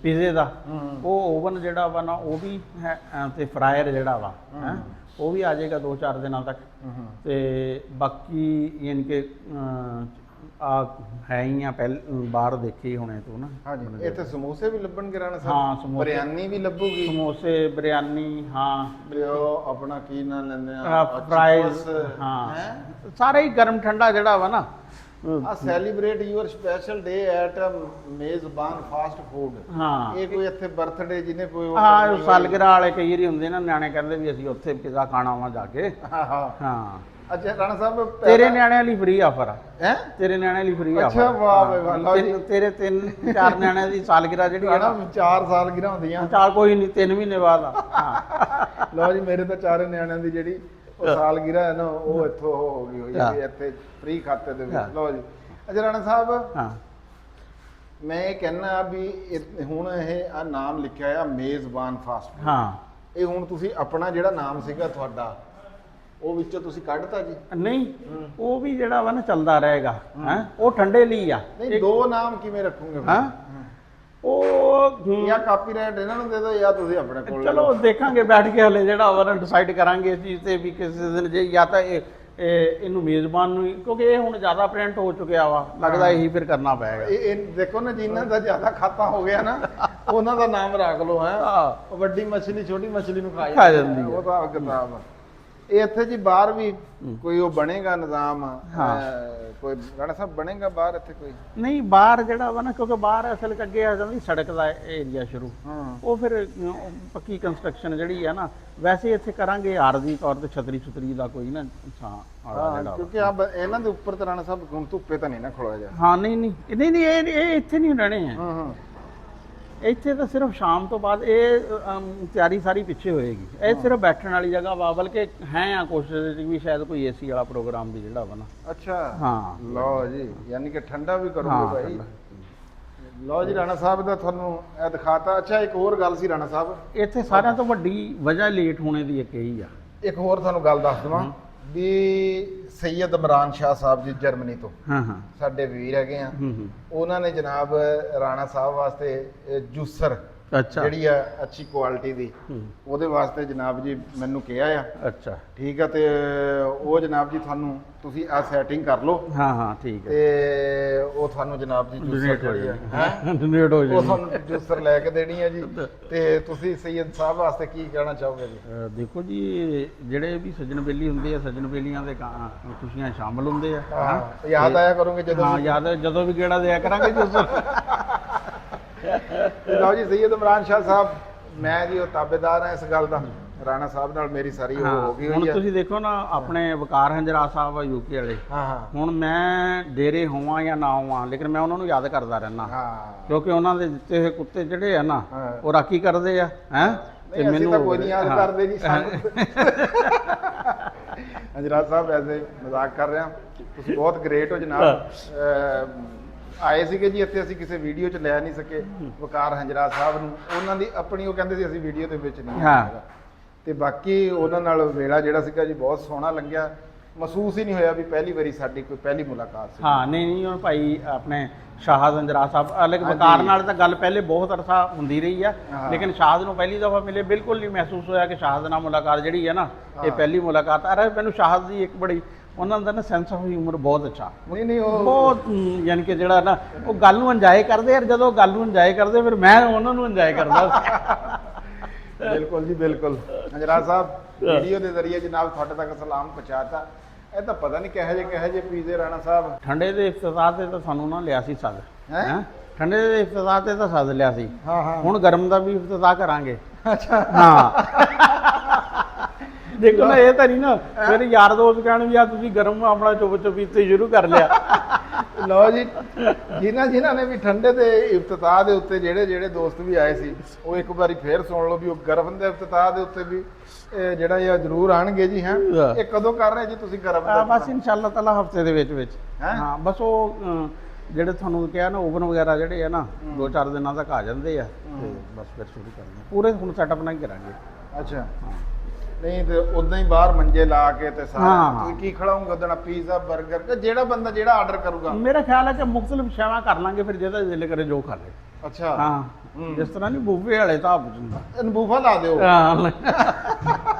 ਪੀਜ਼ੇ ਦਾ, ਉਹ ਓਵਨ ਜਿਹੜਾ ਵਾ ਨਾ ਉਹ ਵੀ ਹੈ, ਤੇ ਫਰਾਇਰ ਜਿਹੜਾ ਵਾ ਉਹ ਵੀ ਆ ਜਾਏਗਾ 2-4 ਦਿਨਾਂ ਤੱਕ। ਤੇ ਬਾਕੀ ਯਾਨੀ ਕਿ ਆ ਹੈ ਹੀ ਆ, ਬਾਹਰ ਦੇਖੀ ਹੁਣੇ ਤੋਂ ਨਾ। ਹਾਂਜੀ, ਇੱਥੇ ਸਮੋਸੇ ਵੀ ਲੱਭਣਗੇ ਰਾਣਾ ਸਾਹਿਬ। ਹਾਂ, ਸਮੋਸੇ, ਬਿਰਿਆਨੀ ਵੀ ਲੱਭੂਗੀ, ਸਮੋਸੇ, ਬਿਰਿਆਨੀ, ਹਾਂ, ਤੇ ਉਹ ਆਪਣਾ ਕੀ ਨਾਂ ਲੈਂਦੇ ਆ, ਫਰਾਈਜ਼, ਹਾਂ, ਸਾਰਾ ਹੀ ਗਰਮ ਠੰਡਾ ਜਿਹੜਾ ਵਾ ਨਾ। Celebrate your special day at ਮੇਜ਼ਬਾਨ ਫਾਸਟ ਫੂਡ। ਹਾਂ, ਇਹ ਕੋਈ ਇੱਥੇ ਬਰਥਡੇ ਜਿਹਨੇ ਕੋਈ ਹਾਂ, ਸਾਲਗਿਰਾ ਵਾਲੇ ਕਈ ਵਾਰੀ ਹੁੰਦੇ ਨਾ, ਨਿਆਣੇ ਕਹਿੰਦੇ ਵੀ ਅਸੀਂ ਉੱਥੇ ਪੀਜ਼ਾ ਖਾਣਾ ਵਾ ਜਾ ਕੇ। ਹਾਂ, ਅੱਛਾ ਰਾਣਾ ਸਾਹਿਬ, ਤੇਰੇ ਨਿਆਣਿਆਂ ਲਈ ਫ੍ਰੀ ਆਫਰ ਆ। ਹੈ ਤੇਰੇ ਨਿਆਣਿਆਂ ਲਈ ਫ੍ਰੀ ਆਫਰ। ਅੱਛਾ, ਵਾਹ ਵਾਹ, ਲਓ ਜੀ। ਤੇਰੇ 3-4 ਨਿਆਣਿਆਂ ਦੀ ਸਾਲਗਿਰਾ ਜਿਹੜੀ ਆ ਨਾ, 4 ਸਾਲਗਿਰਾ ਹੁੰਦੀਆਂ। ਚਾਰ ਕੋਈ ਨਹੀਂ, 3 ਮਹੀਨੇ ਬਾਅਦ ਆ। ਲਓ ਜੀ, ਮੇਰੇ ਤਾਂ 4 ਨਿਆਣਿਆਂ ਦੀ ਜਿਹੜੀ ਉਹ ਸਾਲਗਿਰਾ ਹੈ ਨਾ, ਉਹ ਇੱਥੋਂ ਹੋ ਗਈ ਹੋਈ ਹੈ ਇੱਥੇ ਫ੍ਰੀ ਖਾਤੇ ਦੇ ਵਿੱਚ। ਲਓ ਜੀ, ਅੱਛਾ ਰਾਣਾ ਸਾਹਿਬ, ਹਾਂ, ਮੈਂ ਇਹ ਕਹਿਣਾ ਵੀ ਹੁਣ ਇਹ ਆ ਨਾਮ ਲਿਖਿਆ ਆ ਮੇਜ਼ਬਾਨ ਫਾਸਟ ਫੂਡ। ਹਾਂ, ਇਹ ਹੁਣ ਤੁਸੀਂ ਆਪਣਾ ਜਿਹੜਾ ਨਾਮ ਸੀਗਾ ਤੁਹਾਡਾ, ਉਹ ਵਿੱਚੋਂ ਤੁਸੀਂ ਕੱਢਤਾ ਜੀ? ਨਹੀਂ, ਉਹ ਵੀ ਜਿਹੜਾ ਵਾ ਨਾ ਚੱਲਦਾ ਰਹੇਗਾ। ਉਹ ਠੰਡੇ ਲਈ ਆ। ਨਹੀਂ, 2 ਨਾਮ ਕਿਵੇਂ ਰੱਖੋਗੇ? ਹਾਂ, ਉਹ ਜਾਂ ਕਾਪੀਰਾਈਟ ਇਹਨਾਂ ਨੂੰ ਦੇ ਦਿਓ, ਜਾਂ ਤੁਸੀਂ ਆਪਣੇ ਕੋਲ ਲੈ ਚਲੋ ਲਓ। ਦੇਖਾਂਗੇ ਬੈਠ ਕੇ, ਹਲੇ ਜਿਹੜਾ ਵਾ ਨਾ ਡਿਸਾਈਡ ਕਰਾਂਗੇ ਇਸ ਚੀਜ਼ ਤੇ ਵੀ ਕਿਸੇ ਦਿਨ, ਜੇ ਜਾਂ ਤਾਂ ਇਹਨੂੰ ਮੇਜ਼ਬਾਨ ਨੂੰ, ਕਿਉਂਕਿ ਇਹ ਹੁਣ ਜ਼ਿਆਦਾ ਪ੍ਰਿੰਟ ਹੋ ਚੁੱਕਿਆ ਵਾ, ਲੱਗਦਾ ਇਹੀ ਫਿਰ ਕਰਨਾ ਪਏਗਾ। ਇਹ ਦੇਖੋ ਨਾ, ਜਿਨ੍ਹਾਂ ਦਾ ਜ਼ਿਆਦਾ ਖਾਤਾ ਹੋ ਗਿਆ ਨਾ, ਉਹਨਾਂ ਦਾ ਨਾਮ ਰੱਖ ਲਓ। ਹੈ ਵੱਡੀ ਮਛਲੀ ਛੋਟੀ ਮਛਲੀ ਨੂੰ ਖਾ ਜਾਂਦੀ ਹੈ, ਉਹ ਤਾਂ ਕਿਤਾਬ ਆ। ਇਹ ਇੱਥੇ ਜੀ ਬਾਹਰ ਵੀ ਕੋਈ ਉਹ ਬਣੇਗਾ ਨਿਜ਼ਾਮ? ਕੋਈ ਰਾਣਾ ਸਾਹਿਬ ਬਣੇਗਾ ਬਾਹਰ ਇੱਥੇ ਕੋਈ? ਨਹੀਂ, ਬਾਹਰ ਜਿਹੜਾ ਵਾ ਨਾ, ਕਿਉਂਕਿ ਬਾਹਰ ਅਸਲ 'ਚ ਅੱਗੇ ਆ ਜਾਂਦੀ ਸੜਕ ਦਾ ਏਰੀਆ ਸ਼ੁਰੂ, ਉਹ ਫਿਰ ਪੱਕੀ ਕੰਸਟਰਕਸ਼ਨ ਜਿਹੜੀ ਆ ਨਾ। ਵੈਸੇ ਇੱਥੇ ਕਰਾਂਗੇ ਆਰਜ਼ੀ ਤੌਰ ਤੇ ਛਤਰੀ ਦਾ ਕੋਈ ਨਾ ਕਿਉਂਕਿ ਇਹਨਾਂ ਦੇ ਉੱਪਰ ਤਾਂ ਰਾਣਾ ਸਾਹਿਬ ਹੁਣ ਧੁੱਪੇ ਤਾਂ ਨਹੀਂ ਨਾ ਖਲੋਇਆ ਜਾ। ਹਾਂ, ਨਹੀਂ, ਇਹ ਇੱਥੇ ਨਹੀਂ ਰਹਿਣੇ ਆ। ਇੱਥੇ ਤਾਂ ਸਿਰਫ ਸ਼ਾਮ ਤੋਂ ਬਾਅਦ ਇਹ ਤਿਆਰੀ ਸਾਰੀ ਪਿੱਛੇ ਹੋਏਗੀ। ਇਹ ਸਿਰਫ ਬੈਠਣ ਵਾਲੀ ਜਗ੍ਹਾ ਵਾ, ਬਲਕਿ ਹੈ ਆ ਕੋਸ਼ਿਸ਼ ਵੀ ਸ਼ਾਇਦ ਕੋਈ ਏਸੀ ਵਾਲਾ ਪ੍ਰੋਗਰਾਮ ਵੀ ਜਿਹੜਾ ਵਾ ਨਾ। ਅੱਛਾ, ਹਾਂ, ਲਓ ਜੀ, ਯਾਨੀ ਕਿ ਠੰਡਾ ਵੀ ਕਰੋਗੇ ਭਾਈ। ਲਓ ਜੀ, ਰਾਣਾ ਸਾਹਿਬ ਦਾ ਤੁਹਾਨੂੰ ਇਹ ਦਿਖਾਤਾ। ਅੱਛਾ, ਇੱਕ ਹੋਰ ਗੱਲ ਸੀ ਰਾਣਾ ਸਾਹਿਬ, ਇੱਥੇ ਸਾਰਿਆਂ ਤੋਂ ਵੱਡੀ ਵਜ੍ਹਾ ਲੇਟ ਹੋਣੇ ਦੀ ਇੱਕ ਇਹੀ ਆ। ਇੱਕ ਹੋਰ ਤੁਹਾਨੂੰ ਗੱਲ ਦੱਸ ਦਵਾਂ ਵੀ ਸੈਯਦ ਇਮਰਾਨ ਸ਼ਾਹ ਸਾਹਿਬ ਜੀ ਜਰਮਨੀ ਤੋਂ, ਸਾਡੇ ਵੀਰ ਹੈਗੇ ਆ। ਉਹਨਾਂ ਨੇ ਜਨਾਬ ਰਾਣਾ ਸਾਹਿਬ ਵਾਸਤੇ ਜੂਸਰ ਅੱਛਾ ਜਿਹੜੀ ਆ ਅੱਛੀ ਕੁਆਲਿਟੀ ਦੀ, ਉਹਦੇ ਵਾਸਤੇ ਜਨਾਬ ਜੀ ਮੈਨੂੰ ਕਿਹਾ ਆ। ਅੱਛਾ, ਠੀਕ ਆ, ਤੇ ਉਹ ਜਨਾਬ ਜੀ ਤੁਹਾਨੂੰ ਤੁਸੀਂ ਆ ਸੈਟਿੰਗ ਕਰ ਲਓ। ਹਾਂ ਠੀਕ ਹੈ, ਤੇ ਉਹ ਤੁਹਾਨੂੰ ਜਨਾਬ ਜੀ ਜੂਸਰ ਜਿਹੜੀ ਆ ਡੋਨੇਟ ਹੋ ਜਾਣੀ, ਉਹ ਤੁਹਾਨੂੰ ਜੂਸਰ ਲੈ ਕੇ ਦੇਣੀ ਹੈ ਜੀ। ਤੇ ਤੁਸੀਂ ਸੈਯਦ ਸਾਹਿਬ ਵਾਸਤੇ ਕੀ ਕਹਿਣਾ ਚਾਹੋਗੇ ਜੀ? ਦੇਖੋ ਜੀ, ਜਿਹੜੇ ਵੀ ਸੱਜਣ ਬੇਲੀ ਹੁੰਦੇ ਆ, ਸੱਜਣ ਬੇਲੀਆਂ ਦੇ ਖੁਸ਼ੀਆਂ ਸ਼ਾਮਲ ਹੁੰਦੇ ਆ। ਯਾਦ ਆਇਆ ਕਰੋਗੇ ਜਦੋਂ? ਹਾਂ, ਯਾਦ ਜਦੋਂ ਵੀ ਗੇੜਾ ਦਿਆ ਕਰਾਂਗੇ ਜੂਸਰ। ਲਓ ਜੀ, ਸੈਯਦ ਇਮਰਾਨ ਸ਼ਾਹ ਸਾਹਿਬ, ਮੈਂ ਜੀ ਉਹ ਤਾਬੇਦਾਰ ਹਾਂ ਇਸ ਗੱਲ ਦਾ ਰਾਣਾ ਸਾਹਿਬ ਨਾਲ ਮੇਰੀ ਸਾਰੀ ਉਹ ਹਾਂ ਹੋ ਗਈ ਹੁਣ ਹੋਈ ਆ। ਤੁਸੀਂ ਦੇਖੋ ਨਾ ਆਪਣੇ ਵਕਾਰ ਹੰਜਰਾ ਸਾਹਿਬ ਯੂਕੇ ਵਾਲੇ, ਹਾਂ ਹਾਂ ਹੁਣ ਮੈਂ ਡੇਰੇ ਹੋਵਾਂ ਜਾਂ ਨਾ ਹੋਵਾਂ ਲੇਕਿਨ ਮੈਂ ਉਹਨਾਂ ਨੂੰ ਯਾਦ ਕਰਦਾ ਰਹਿਣਾ, ਹਾਂ ਕਿਉਂਕਿ ਉਹਨਾਂ ਦੇ ਦਿੱਤੇ ਹੋਏ ਕੁੱਤੇ ਜਿਹੜੇ ਆ ਨਾ ਹਾਂ। ਉਹ ਰਾਖੀ ਕਰਦੇ ਆ ਹੈ। ਨਹੀਂ ਅਸੀਂ ਤਾਂ ਕੋਈ ਨਹੀਂ ਯਾਦ ਕਰਦੇ ਜੀ ਸਾਨੂੰ ਹੰਜਰਾ ਸਾਹਿਬ ਵੈਸੇ ਮਜ਼ਾਕ ਕਰ ਰਿਹਾ, ਤੁਸੀਂ ਬਹੁਤ ਗ੍ਰੇਟ ਹੋ ਜਨਾਬ। ਆਏ ਸੀਗੇ ਜੀ ਇੱਥੇ, ਅਸੀਂ ਕਿਸੇ ਵੀਡੀਓ 'ਚ ਲੈ ਨਹੀਂ ਸਕੇ ਵਕਾਰ ਹੰਜਰਾ ਸਾਹਿਬ ਨੂੰ, ਉਹਨਾਂ ਦੀ ਆਪਣੀ ਉਹ ਕਹਿੰਦੇ ਸੀ ਅਸੀਂ ਵੀਡੀਓ ਦੇ ਵਿੱਚ ਨਹੀਂ ਹਾਂ। ਆਉਣਾ। ਤੇ ਬਾਕੀ ਉਹਨਾਂ ਨਾਲ ਵੇਲਾ ਜਿਹੜਾ ਸੀਗਾ ਜੀ ਬਹੁਤ ਸੋਹਣਾ ਲੰਘਿਆ, ਮਹਿਸੂਸ ਹੀ ਨਹੀਂ ਹੋਇਆ ਵੀ ਪਹਿਲੀ ਵਾਰੀ ਸਾਡੀ ਕੋਈ ਪਹਿਲੀ ਮੁਲਾਕਾਤ ਸੀ। ਹਾਂ ਨਹੀਂ ਉਹ ਭਾਈ ਆਪਣੇ ਸ਼ਾਹਦ ਹੰਜਰਾ ਸਾਹਿਬ ਅਲੱਗ ਹਾਂਜੀ। ਵਕਾਰ ਨਾਲ ਤਾਂ ਗੱਲ ਪਹਿਲੇ ਬਹੁਤ ਅਰਸਾ ਹੁੰਦੀ ਰਹੀ ਆ, ਹਾਂ। ਲੇਕਿਨ ਸ਼ਾਹਦ ਨੂੰ ਪਹਿਲੀ ਦਫਾ ਮਿਲੇ ਬਿਲਕੁਲ ਨਹੀਂ ਮਹਿਸੂਸ ਹੋਇਆ ਕਿ ਸ਼ਾਹਦ ਨਾਲ ਮੁਲਾਕਾਤ ਜਿਹੜੀ ਹੈ ਨਾ ਇਹ ਹਾਂ। ਪਹਿਲੀ ਮੁਲਾਕਾਤ। ਅਰੇ ਮੈਨੂੰ ਸ਼ਾਹਦ ਦੀ ਇੱਕ ਬੜੀ ਉਹਨਾਂ ਦਾ ਨਾ ਸੈਂਸ ਆਫ ਹਿਊਮਰ ਬਹੁਤ ਅੱਛਾ, ਨਹੀਂ ਨਹੀਂ ਉਹ ਬਹੁਤ ਯਾਨੀ ਕਿ ਜਿਹੜਾ ਨਾ ਉਹ ਗੱਲ ਨੂੰ ਇੰਜੋਏ ਕਰਦੇ ਯਾਰ, ਜਦੋਂ ਗੱਲ ਨੂੰ ਇੰਜੋਏ ਕਰਦੇ ਫਿਰ ਮੈਂ ਉਹਨਾਂ ਨੂੰ ਇੰਜੋਏ ਕਰਦਾ। ਬਿਲਕੁਲ ਜੀ ਬਿਲਕੁਲ। ਹੰਜਰਾ ਸਾਹਿਬ ਵੀਡੀਓ ਦੇ ਜ਼ਰੀਏ ਜਨਾਬ ਤੁਹਾਡੇ ਤੱਕ ਸਲਾਮ ਪਹੁੰਚਾਤਾ। ਇਹ ਤਾਂ ਪਤਾ ਨਹੀਂ ਕਿਹੋ ਜਿਹੇ ਪੀਜ਼ੇ ਰਾਣਾ ਸਾਹਿਬ। ਠੰਡੇ ਦੇ ਇਫਤਤਾਹ ਤੇ ਤਾਂ ਸਾਨੂੰ ਨਾ ਲਿਆ ਸੀ ਸੱਦ, ਹੈਂ? ਹੈਂ ਠੰਡੇ ਦੇ ਇਫਤਤਾਹ ਤੇ ਤਾਂ ਸੱਦ ਲਿਆ ਸੀ, ਹਾਂ ਹਾਂ ਹੁਣ ਗਰਮ ਦਾ ਵੀ ਇਫਤਤਾਹ ਕਰਾਂਗੇ। ਅੱਛਾ ਹਾਂ ਦੇਖੋ ਨਾ ਇਹ ਤਾਂ ਨਹੀਂ ਨਾ ਫਿਰ ਯਾਰ ਦੋਸਤ ਕਹਿਣ ਵੀ ਆ ਤੁਸੀਂ ਗਰਮ ਆਪਣਾ ਚੁੱਪ ਚੁਪੀਤੇ ਸ਼ੁਰੂ ਕਰ ਲਿਆ। ਲਓ ਜੀ, ਜਿਨ੍ਹਾਂ ਨੇ ਵੀ ਠੰਡੇ ਦੇ ਇਫਤਤਾਹ ਦੇ ਉੱਤੇ ਜਿਹੜੇ ਦੋਸਤ ਵੀ ਆਏ ਸੀ ਉਹ ਇੱਕ ਵਾਰੀ ਫੇਰ ਸੁਣ ਲਓ ਵੀ ਉਹ ਗਰਮ ਦੇ ਇਫਤਤਾਹ ਦੇ ਉੱਤੇ ਵੀ ਜਿਹੜਾ ਇਹ ਜ਼ਰੂਰ ਆਣਗੇ ਜੀ। ਹੈ ਇਹ ਕਦੋਂ ਕਰ ਰਹੇ ਜੀ ਤੁਸੀਂ ਗਰਮ ਦਾ ਬਸ ਇਨਸ਼ਾਅੱਲਾ ਤਾਲਾ ਹਫਤੇ ਦੇ ਵਿੱਚ ਹੈਂ? ਹਾਂ ਬਸ ਉਹ ਜਿਹੜੇ ਤੁਹਾਨੂੰ ਕਿਹਾ ਨਾ ਓਵਨ ਵਗੈਰਾ ਜਿਹੜੇ ਆ ਨਾ 2-4 ਦਿਨਾਂ ਤੱਕ ਆ ਜਾਂਦੇ ਆ ਤੇ ਬਸ ਫਿਰ ਸ਼ੁਰੂ ਕਰਦੇ ਪੂਰੇ ਹੁਣ ਸੈਟਅਪ ਨਾਲ ਹੀ ਕਰਾਂਗੇ। ਅੱਛਾ ਨਹੀਂ ਤੇ ਉਦਾਂ ਹੀ ਬਾਹਰ ਮੰਜੇ ਲਾ ਕੇ ਤੇ ਹਾਂ। ਸਾਰਾ ਤੁਸੀਂ ਕੀ ਖਿਲਾਉਂਗੇ ਉਦੋਂ ਪੀਜ਼ਾ 버ਗਰ ਤੇ ਜਿਹੜਾ ਬੰਦਾ ਜਿਹੜਾ ਆਰਡਰ ਕਰੂਗਾ। ਮੇਰਾ ਖਿਆਲ ਹੈ ਕਿ ਮੁxtਲਿਫ ਸ਼ੈਵਾਂ ਕਰ ਲਾਂਗੇ ਫਿਰ ਜਿਹਦਾ ਦਿਲ ਕਰੇ ਜੋ ਖਾ ਲੇ। ਅੱਛਾ ਹਾਂ ਜਿਸ ਤਰ੍ਹਾਂ ਨਹੀਂ ਬੂਫੇ ਵਾਲੇ ਹਿਸਾਬ ਚ ਹੁੰਦਾ। ਇਹਨੂੰ ਬੂਫਾ ਲਾ ਦਿਓ। ਹਾਂ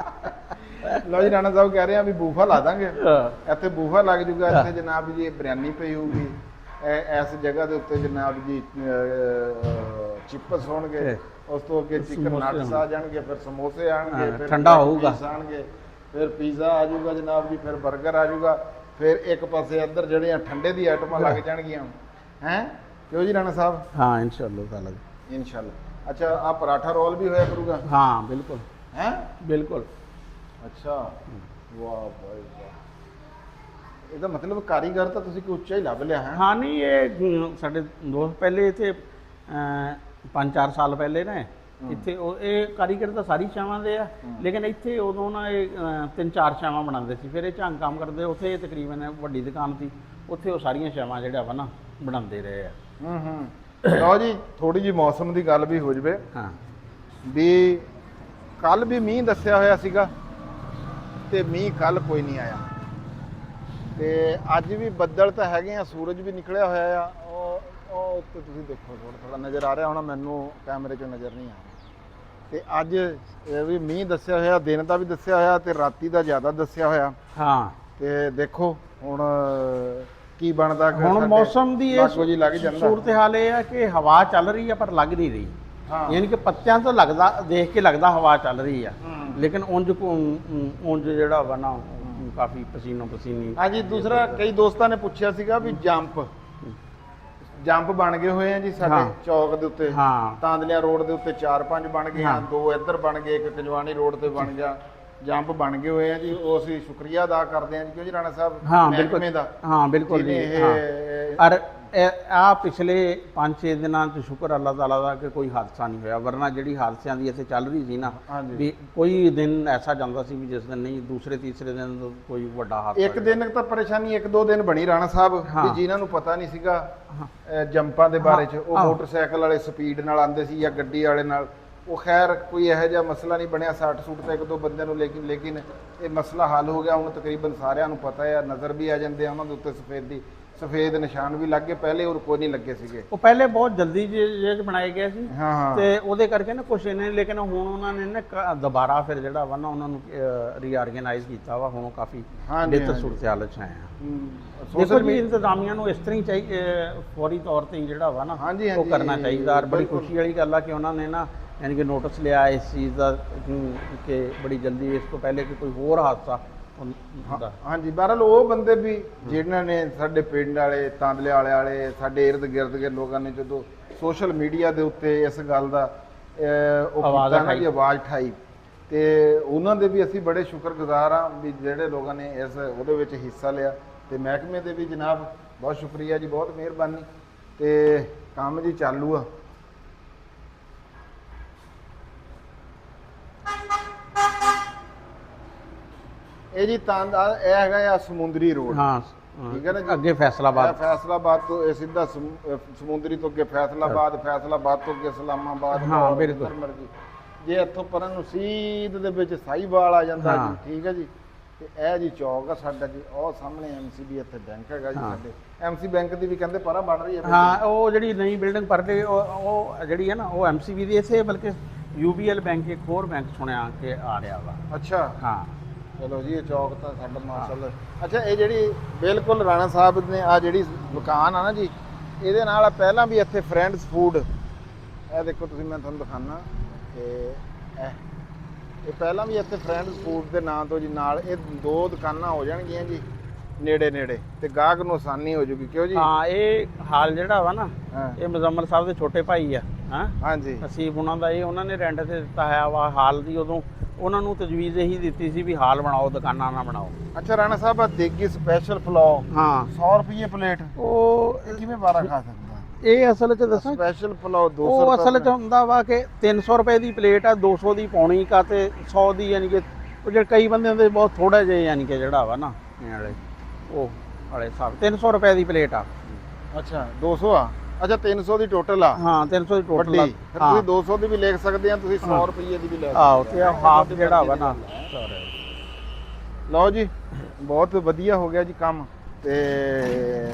ਲਓ ਜੀ ਰਾਣਾ ਸਾਹਿਬ ਕਹਿ ਰਹੇ ਆ ਵੀ ਬੂਫਾ ਲਾ ਦਾਂਗੇ, ਇੱਥੇ ਬੂਫਾ ਲੱਗ ਜੂਗਾ। ਇੱਥੇ ਜਨਾਬ ਜੀ ਬਿਰਿਆਨੀ ਪਈ ਹੋਊਗੀ, ਇਸ ਜਗ੍ਹਾ ਦੇ ਉੱਤੇ ਜਨਾਬ ਜੀ ਚਿਪਸ ਹੋਣਗੇ, ਉਸ ਤੋਂ ਅੱਗੇ ਚਿਕਨ ਨਟਸ ਆ ਜਾਣਗੇ, ਫਿਰ ਸਮੋਸੇ ਆਣਗੇ, ਫਿਰ ਠੰਡਾ ਹੋਊਗਾ ਆਣਗੇ, ਫਿਰ ਪੀਜ਼ਾ ਆ ਜਾਊਗਾ ਜਨਾਬ ਜੀ, ਫਿਰ 버ਗਰ ਆ ਜਾਊਗਾ, ਫਿਰ ਇੱਕ ਪਾਸੇ ਇੱਧਰ ਜਿਹੜੀਆਂ ਠੰਡੇ ਦੀ ਆਈਟਮਾਂ ਲੱਗ ਜਾਣਗੀਆਂ। ਹੈ ਕਿਉਂ ਜੀ ਰਾਣਾ ਸਾਹਿਬ? ਹਾਂ ਇਨਸ਼ਾਅੱਲਾ ਤਾਲਾ ਇਨਸ਼ਾਅੱਲਾ। ਅੱਛਾ ਆ ਪਰਾਠਾ ਰੋਲ ਵੀ ਹੋਇਆ ਕਰੂਗਾ? ਹਾਂ ਬਿਲਕੁਲ ਹੈ ਬਿਲਕੁਲ। ਅੱਛਾ ਵਾਹ ਭਾਈ ਵਾਹ, ਇਹਦਾ ਮਤਲਬ ਕਾਰੀਗਰ ਤਾਂ ਤੁਸੀਂ ਕੋਈ ਉੱਚਾ ਹੀ ਲੱਭ ਲਿਆ ਹੈ। ਹਾਂ ਨਹੀਂ ਇਹ ਸਾਡੇ ਦੋਸਤ ਪਹਿਲੇ ਇੱਥੇ 5-4 ਸਾਲ ਪਹਿਲੇ ਨਾ ਇੱਥੇ ਉਹ ਇਹ ਕਾਰੀਗਰ ਤਾਂ ਸਾਰੀ ਚਾਵਾਂ ਦੇ ਆ, ਲੇਕਿਨ ਇੱਥੇ ਉਦੋਂ ਨਾ ਇਹ 3-4 ਚਾਵਾਂ ਬਣਾਉਂਦੇ ਸੀ, ਫਿਰ ਇਹ ਝੰਗ ਕੰਮ ਕਰਦੇ ਉੱਥੇ ਤਕਰੀਬਨ ਵੱਡੀ ਦੁਕਾਨ ਸੀ, ਉੱਥੇ ਉਹ ਸਾਰੀਆਂ ਚਾਵਾਂ ਜਿਹੜਾ ਵਾ ਨਾ ਬਣਾਉਂਦੇ ਰਹੇ ਆ। ਲਓ ਜੀ ਥੋੜੀ ਜੀ ਮੌਸਮ ਦੀ ਗੱਲ ਵੀ ਹੋ ਜਵੇ। ਹਾਂ ਵੀ ਕੱਲ ਵੀ ਮੀਂਹ ਦੱਸਿਆ ਹੋਇਆ ਸੀਗਾ ਤੇ ਮੀਂਹ ਕੱਲ ਕੋਈ ਨਹੀਂ ਆਇਆ, ਤੇ ਅੱਜ ਵੀ ਬੱਦਲ ਤਾਂ ਹੈਗੇ ਆ, ਸੂਰਜ ਵੀ ਨਿਕਲਿਆ ਹੋਇਆ ਆ। ਉਹ ਉੱਤੇ ਤੁਸੀਂ ਦੇਖੋ ਥੋੜਾ ਨਜ਼ਰ ਆ ਰਿਹਾ ਹੋਣਾ, ਮੈਨੂੰ ਕੈਮਰੇ 'ਚੋਂ ਨਜ਼ਰ ਨਹੀਂ ਆ ਰਿਹਾ। ਤੇ ਅੱਜ ਇਹ ਵੀ ਮੀਂਹ ਦੱਸਿਆ ਹੋਇਆ, ਦਿਨ ਦਾ ਵੀ ਦੱਸਿਆ ਹੋਇਆ ਤੇ ਰਾਤੀ ਦਾ ਜ਼ਿਆਦਾ ਦੱਸਿਆ ਹੋਇਆ। ਹਾਂ ਤੇ ਦੇਖੋ ਹੁਣ ਕੀ ਬਣਦਾ। ਹੁਣ ਮੌਸਮ ਦੀ ਲਾਗੋ ਜੀ ਲੱਗ ਇਹ ਜਾਂਦਾ। ਸੂਰਤ ਹਾਲ ਇਹ ਆ ਕਿ ਹਵਾ ਚੱਲ ਰਹੀ ਆ ਪਰ ਲੱਗ ਨਹੀਂ ਰਹੀ। ਹਾਂ ਯਾਨੀ ਕਿ ਪੱਤਿਆਂ ਤੋਂ ਲੱਗਦਾ, ਦੇਖ ਕੇ ਲੱਗਦਾ ਹਵਾ ਚੱਲ ਰਹੀ ਆ, ਲੇਕਿਨ ਉਂਝ ਜਿਹੜਾ ਵਾ ਨਾ ਕਾਫੀ ਪਸੀਨੋ ਪਸੀਨੀ। ਹਾਂਜੀ ਦੂਸਰਾ ਕਈ ਦੋਸਤਾਂ ਨੇ ਪੁੱਛਿਆ ਸੀਗਾ ਵੀ ਜੰਪ ਬਣ ਗਏ ਹੋਏ ਆ ਜੀ ਸਾਡੇ ਹਾਂ। ਚੌਕ ਦੇ ਉੱਤੇ। ਹਾਂ ਤਾਂਦਲਿਆਂ ਰੋਡ ਦੇ ਉੱਤੇ 4-5 ਬਣ ਗਏ ਆ, ਹਾਂ। 2 ਇੱਧਰ ਬਣ ਗਏ, ਇੱਕ ਕੰਜਵਾਨੀ ਰੋਡ ਤੇ ਬਣ ਗਿਆ। ਜੰਪ ਬਣ ਗਏ ਹੋਏ ਆ ਜੀ, ਉਹ ਅਸੀਂ ਸ਼ੁਕਰੀਆ ਅਦਾ ਕਰਦੇ ਹਾਂ ਜੀ ਕਿਉਂ ਜੀ ਰਾਣਾ ਸਾਹਿਬ ਹਾਂ ਬਿਲਕੁਲ ਮਹਿਕਮੇ ਦਾ। ਹਾਂ ਬਿਲਕੁਲ ਜੀ। ਜਿਹਨੇ ਹਾਂ ਇਹ ਔਰ ਆ ਪਿਛਲੇ 5-6 ਦਿਨਾਂ ਚ ਸ਼ੁਕਰ ਅੱਲਾਹ ਤਾਲਾ ਦਾ ਕਿ ਕੋਈ ਹਾਦਸਾ ਨਹੀਂ ਹੋਇਆ, ਵਰਨਾ ਜਿਹੜੀ ਹਾਦਸਿਆਂ ਦੀ ਇੱਥੇ ਚੱਲ ਰਹੀ ਸੀ ਨਾ ਹਾਂਜੀ। ਵੀ ਕੋਈ ਦਿਨ ਐਸਾ ਜਾਂਦਾ ਸੀ ਵੀ ਜਿਸ ਦਿਨ ਨਹੀਂ, ਦੂਸਰੇ ਤੀਸਰੇ ਦਿਨ ਕੋਈ ਵੱਡਾ ਹਾਦਸਾ ਇੱਕ ਦਿਨ ਤਾਂ ਪਰੇਸ਼ਾਨੀ 1-2 ਦਿਨ ਬਣੀ ਰਾਣਾ ਸਾਹਿਬ ਹਾਂ। ਵੀ ਜਿਨ੍ਹਾਂ ਨੂੰ ਪਤਾ ਨਹੀਂ ਸੀਗਾ ਜੰਪਾਂ ਦੇ ਬਾਰੇ ਚ, ਉਹ ਹਾਂ। ਮੋਟਰਸਾਈਕਲ ਵਾਲੇ ਸਪੀਡ ਨਾਲ ਆਉਂਦੇ ਸੀ ਜਾਂ ਗੱਡੀ ਵਾਲੇ ਨਾਲ। ਉਹ ਖੈਰ ਕੋਈ ਇਹੋ ਜਿਹਾ ਮਸਲਾ ਨਹੀਂ ਬਣਿਆ, 60 ਸੂਟ ਤਾਂ 1-2 ਬੰਦਿਆਂ ਨੂੰ, ਲੇਕਿਨ ਇਹ ਮਸਲਾ ਹੱਲ ਹੋ ਗਿਆ। ਹੁਣ ਤਕਰੀਬਨ ਸਾਰਿਆਂ ਨੂੰ ਪਤਾ ਹੈ, ਨਜ਼ਰ ਵੀ ਆ ਜਾਂਦੇ ਆ ਉਹਨਾਂ ਦੇ ਉੱਤੇ ਸਫੇਦ ਨਿਸ਼ਾਨ ਵੀ ਲੱਗ ਗਏ, ਪਹਿਲੇ ਹੋਰ ਕੋਈ ਨਹੀਂ ਲੱਗੇ ਸੀਗੇ। ਉਹ ਪਹਿਲੇ ਬਹੁਤ ਜਲਦੀ ਜਿਹੇ ਬਣਾਏ ਗਏ ਸੀ ਹਾਂ ਹਾਂ ਤੇ ਉਹਦੇ ਕਰਕੇ ਨਾ ਕੁਛ ਇਹਨੇ, ਲੇਕਿਨ ਹੁਣ ਉਹਨਾਂ ਨੇ ਨਾ ਦੁਬਾਰਾ ਫਿਰ ਜਿਹੜਾ ਵਾ ਨਾ ਉਹਨਾਂ ਨੂੰ ਰੀਆਰਗੇਨਾਈਜ਼ ਕੀਤਾ ਵਾ, ਹੁਣ ਉਹ ਕਾਫੀ ਹਾਂਜੀ, ਬਿਹਤਰ ਹਾਂਜੀ। ਸੂਰਤ ਹਾਲਤ 'ਚ ਆਏ ਆ। ਦੇਖੋ ਸੋਸ਼ਲ ਜੀ ਇੰਤਜ਼ਾਮੀਆਂ ਨੂੰ ਇਸ ਤਰ੍ਹਾਂ ਹੀ ਚਾਹੀਏ, ਫੌਰੀ ਤੌਰ ਤੇ ਹੀ ਜਿਹੜਾ ਵਾ ਨਾ ਹਾਂਜੀ, ਉਹ ਹਾਂਜੀ, ਕਰਨਾ ਚਾਹੀਦਾ। ਔਰ ਬੜੀ ਬਿਲਕੁਲ। ਖੁਸ਼ੀ ਵਾਲੀ ਗੱਲ ਆ ਕਿ ਉਹਨਾਂ ਨੇ ਨਾ ਯਾਨੀ ਕਿ ਨੋਟਿਸ ਲਿਆ ਇਸ ਚੀਜ਼ ਦਾ ਕਿ ਬੜੀ ਜਲਦੀ ਇਸ ਤੋਂ ਪਹਿਲੇ ਕਿ ਕੋਈ ਹੋਰ ਹਾਦਸਾ ਹੁੰਦਾ। ਹਾਂਜੀ ਬਹਰਹਾਲ ਉਹ ਬੰਦੇ ਵੀ ਜਿਨ੍ਹਾਂ ਨੇ ਸਾਡੇ ਪਿੰਡ ਵਾਲੇ, ਤਾਂਦਲੇ ਵਾਲੇ ਸਾਡੇ ਇਰਦ ਗਿਰਦ ਦੇ ਲੋਕਾਂ ਨੇ ਜਦੋਂ ਸੋਸ਼ਲ ਮੀਡੀਆ ਦੇ ਉੱਤੇ ਇਸ ਗੱਲ ਦਾ ਉਹ ਆਵਾਜ਼ ਕੀਤਾ ਨਾ ਉਠਾਈ। ਜੀ, ਆਵਾਜ਼ ਉਠਾਈ, ਤੇ ਉਹਨਾਂ ਦੇ ਵੀ ਅਸੀਂ ਬੜੇ ਸ਼ੁਕਰਗੁਜ਼ਾਰ ਹਾਂ ਵੀ ਜਿਹੜੇ ਲੋਕਾਂ ਨੇ ਇਸ ਉਹਦੇ ਵਿੱਚ ਹਿੱਸਾ ਲਿਆ, ਤੇ ਮਹਿਕਮੇ ਦੇ ਵੀ ਜਨਾਬ ਬਹੁਤ ਸ਼ੁਕਰੀਆ ਜੀ, ਬਹੁਤ ਮਿਹਰਬਾਨੀ। ਤੇ ਕੰਮ ਜੀ ਚਾਲੂ ਆ। ਇਹ ਜੀ ਤਾਂ ਇਹ ਹੈਗਾ ਆ ਸਮੁੰਦਰੀ ਰੋਡ। ਹਾਂ ਠੀਕ ਹੈ ਨਾ ਜੀ। ਅੱਗੇ ਫੈਸਲਾਬਾਦ। ਇਹ ਫੈਸਲਾਬਾਦ ਤੋਂ ਇਹ ਸਿੱਧਾ ਸਮੁੰਦਰੀ ਤੋਂ ਅੱਗੇ ਫੈਸਲਾਬਾਦ, ਫੈਸਲਾਬਾਦ ਤੋਂ ਅੱਗੇ ਇਸਲਾਮਾਬਾਦ। ਹਾਂ, ਬਿਲਕੁਲ। ਜਿੱਧਰ ਮਰਜ਼ੀ। ਜੇ ਇੱਥੋਂ ਪਰਨ ਨੂੰ ਸੀਧ ਦੇ ਵਿੱਚ ਸਾਹੀਵਾਲ ਆ ਜਾਂਦਾ ਹਾਂ। ਜੀ, ਠੀਕ ਹੈ ਜੀ। ਤੇ ਇਹ ਜੀ ਚੌਕ ਆ ਸਾਡਾ ਜੀ, ਉਹ ਸਾਹਮਣੇ ਐਮਸੀਬੀ ਇੱਥੇ ਬੈਂਕ ਹੈਗਾ ਜੀ ਸਾਡੇ। ਐਮਸੀ ਬੈਂਕ ਦੀ ਵੀ ਕਹਿੰਦੇ ਪਰਾਂ ਬਣ ਰਹੀ ਹੈ। ਹਾਂ, ਉਹ ਜਿਹੜੀ ਨਵੀਂ ਬਿਲਡਿੰਗ ਪਰ ਰਹੇ ਉਹ ਜਿਹੜੀ ਹੈ ਨਾ, ਉਹ ਐਮਸੀਬੀ ਦੀ ਇਸੇ, ਬਲਕਿ ਯੂਬੀਐਲ ਬੈਂਕ ਇੱਕ ਹੋਰ ਬੈਂਕ ਸੁਣਿਆ ਕਿ ਆ ਰਿਹਾ ਵਾ। ਅੱਛਾ, ਹਾਂ। ਚਲੋ ਜੀ, ਇਹ ਚੌਕ ਤਾਂ ਸਾਡਾ ਮਾਸ਼ਾਅੱਲਾ। ਅੱਛਾ, ਇਹ ਜਿਹੜੀ ਬਿਲਕੁਲ ਰਾਣਾ ਸਾਹਿਬ ਨੇ ਆ ਜਿਹੜੀ ਦੁਕਾਨ ਆ ਨਾ ਜੀ, ਇਹਦੇ ਨਾਲ ਪਹਿਲਾਂ ਵੀ ਇੱਥੇ ਫਰੈਂਡਸ ਫੂਡ, ਇਹ ਦੇਖੋ ਤੁਸੀਂ, ਮੈਂ ਤੁਹਾਨੂੰ ਦਿਖਾਣਾ। ਇਹ ਪਹਿਲਾਂ ਵੀ ਇੱਥੇ ਫਰੈਂਡਸ ਫੂਡ ਦੇ ਨਾਂ ਤੋਂ ਜੀ ਨਾਲ ਇਹ ਦੋ ਦੁਕਾਨਾਂ ਹੋ ਜਾਣਗੀਆਂ ਜੀ ਨੇੜੇ ਨੇੜੇ, ਤੇ ਗਾਹਕ ਨੂੰ ਆਸਾਨੀ ਹੋ ਜੂਗੀ। ਕਿਉਂ ਜੀ? ਹਾਂ, ਇਹ ਹਾਲ ਜਿਹੜਾ ਵਾ ਨਾ, ਹਾਂ। ਇਹ ਮੁਜ਼ੰਮਲ ਸਾਹਿਬ ਦੇ ਛੋਟੇ ਭਾਈ ਆ। ਹਾਂ, ਹਾਂਜੀ। ਨਸੀਬ ਉਹਨਾਂ ਦਾ, ਇਹ ਉਹਨਾਂ ਨੇ ਰੈਂਟ ਤੇ ਦਿੱਤਾ ਹੈ ਵਾ ਹਾਲ ਦੀ। ਉਦੋਂ ਉਹਨਾਂ ਨੂੰ ਤਜਵੀਜ਼ ਇਹੀ ਦਿੱਤੀ ਸੀ ਵੀ ਹਾਲ ਬਣਾਓ, ਦੁਕਾਨਾਂ ਨਾ ਬਣਾਓ। ਅੱਛਾ ਰਾਣਾ ਸਾਹਿਬ, ਆ ਦੇਗੀ ਸਪੈਸ਼ਲ ਪੁਲਾਓ ਹਾਂ, 100 ਰੁਪਏ ਪਲੇਟ, ਉਹ ਇਹ ਕਿਵੇਂ ਬਾਰਾ ਖਾ ਸਕਦਾ? ਇਹ ਅਸਲ 'ਚ ਦੱਸਾਂ, ਸਪੈਸ਼ਲ ਪੁਲਾਓ 200 ਉਹ ਰੁਪਏ ਅਸਲ 'ਚ ਹੁੰਦਾ ਵਾ ਕਿ 300 ਰੁਪਏ ਦੀ ਪਲੇਟ ਆ, 200 ਦੀ ਪੌਣੀ ਕਾ ਤੇ 100 ਦੀ, ਯਾਨੀ ਕਿ ਉਹ ਜਿਹੜੇ ਕਈ ਬੰਦੇ ਹੁੰਦੇ ਬਹੁਤ ਥੋੜਾ ਜਿਹਾ, ਯਾਨੀ ਕਿ ਜਿਹੜਾ ਵਾ ਨਾ ਇਹ ਵਾਲੇ ਉਹ ਵਾਲੇ ਹਿਸਾਬ 300 ਰੁਪਏ ਦੀ ਪਲੇਟ ਆ। ਅੱਛਾ 200 ਆ? ਅੱਛਾ 300 ਦੀ ਟੋਟਲ ਆ? ਹਾਂ, 300 ਦੀ ਟੋਟਲ ਆ। ਵੱਡੀ ਫਿਰ ਤੁਸੀਂ 200 ਦੀ ਵੀ ਲਿਖ ਸਕਦੇ ਆ, ਤੁਸੀਂ 100 ਰੁਪਏ ਦੀ ਵੀ ਲੈ ਸਕਦੇ ਆਹੋ, ਤੇ ਹਾਫ ਜਿਹੜਾ ਵਾ ਨਾ। ਲਓ ਜੀ, ਬਹੁਤ ਵਧੀਆ ਹੋ ਗਿਆ ਜੀ ਕੰਮ। ਤੇ